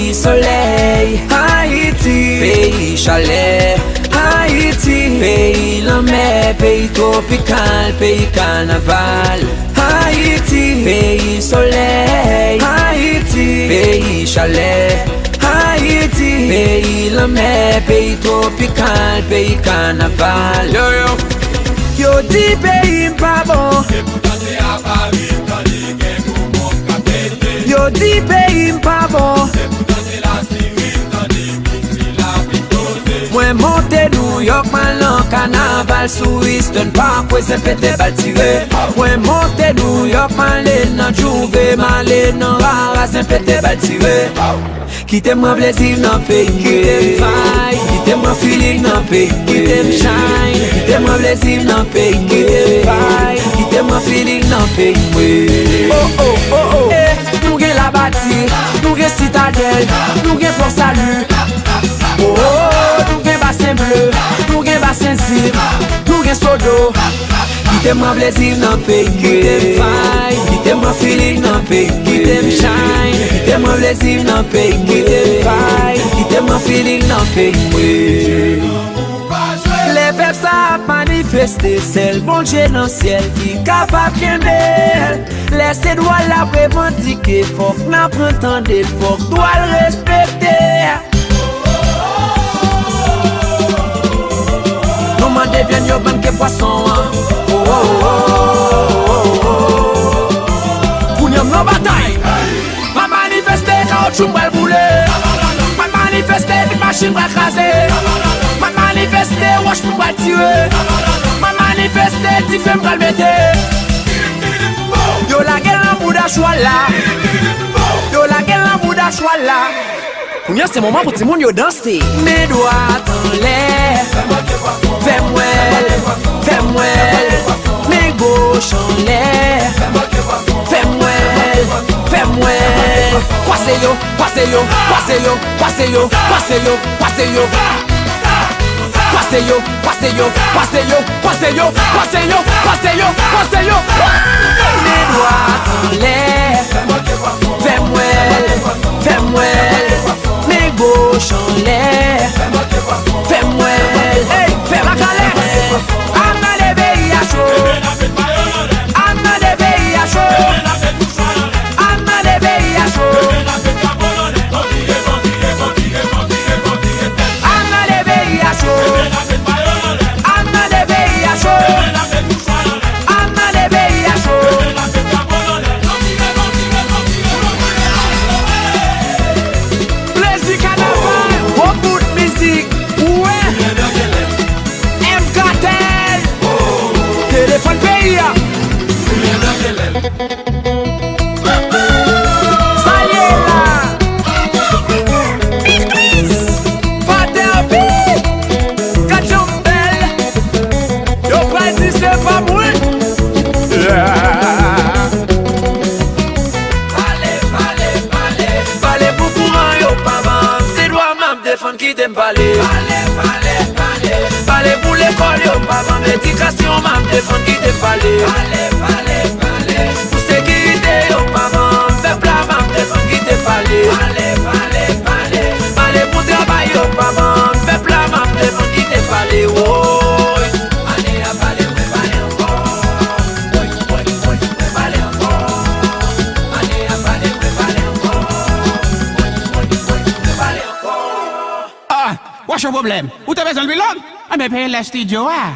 pays soleil, Haïti, pays chalet, Haïti, pays la mer, pays tropical, pays carnaval, Haïti, pays soleil, Haïti, pays chalet, Haïti, pays la mer, pays tropical, pays carnaval. Yo yo, yo di pays pas bon. Yo di pays pas bon. Mwen monte New York, man lan carnaval sou Eastern Park, wè se pete bal tire. Mwen monte New York, man le nan Juve, man le nan Rara, se pete bal tire. Kite mwen plaisir nan peyi, kite m fay, kite mwen feeling nan peyi, kite m shine, kite mwen plaisir nan peyi, kite m fay, kite mwen feeling nan peyi. Oh oh oh oh, nou gen la bati, nou gen citadel, nou gen Port Salut. Oh oh, nou gen bassin bleu, nou gen bassin zip, nou gen sodo. Kite mwen plaisir nan peyi, kite m fay, kite mwen feeling nan peyi, kite m shine, kite mwen plaisir nan peyi, kite m fay, kite mwen feeling nan peyi. Le pep sa ap manifeste, sel bon Dieu nan ciel ki kapap kembel. Lese dwa la revendike, fok nan prentande, fok dwa l respekte. Nouman devyen yo ban ke poisson. Oh oh oh oh oh. Kounyam nan batay. Ma manifeste kaoutchouc bral boule. Ma manifeste dik machine bral krasé. Ma manifeste wash pou bral tire. Ma manifeste dik fem bral mette. Yo la gen lan bouda chouala. Yo la gen lan bouda chouala. Kounyam se moment pou ti moun yo danse. Mes doigts en l'air. Fais-moi, mes gauches en l'air. Fais-moi, passez yo, passez yo, passez yo, passez yo, passez yo, passez yo. Passez yo, passez yo, passez yo, passez yo, passez yo, passez yo, passez yo. Mes doigts en l'air. Fais-moi, mes gauches en l'air. Fais-moi, hey, fais la calette. Amna de VIH. Amna de VIH. Amna de VIH. Amna de VIH. Amna de VIH. Amna de VIH. Plaisir carnaval, beaucoup de musique. Ouais. Téléphone pays. Ça y est là. Paterbi, Kachombel. Yo pas dit c'est pas moi. Parlez pour courant yo pas bon. C'est droit m'am défendre qui t'aime parler. Parlez pour l'école yo pas bon. Éducation m'am défendre qui t'aime parler. Pour sécurité yo pas bon. Peuple m'am défendre qui t'aime parler. Parlez pour travail yo pas bon. Peuple m'am défendre qui t'aime parler. Oh, allez à parler, parler encore. Parler encore. Allez à parler, parler encore. Parler encore. Ah, what's your problème? Où t'as besoin de bilan? Ah, mais paye la studio, ah.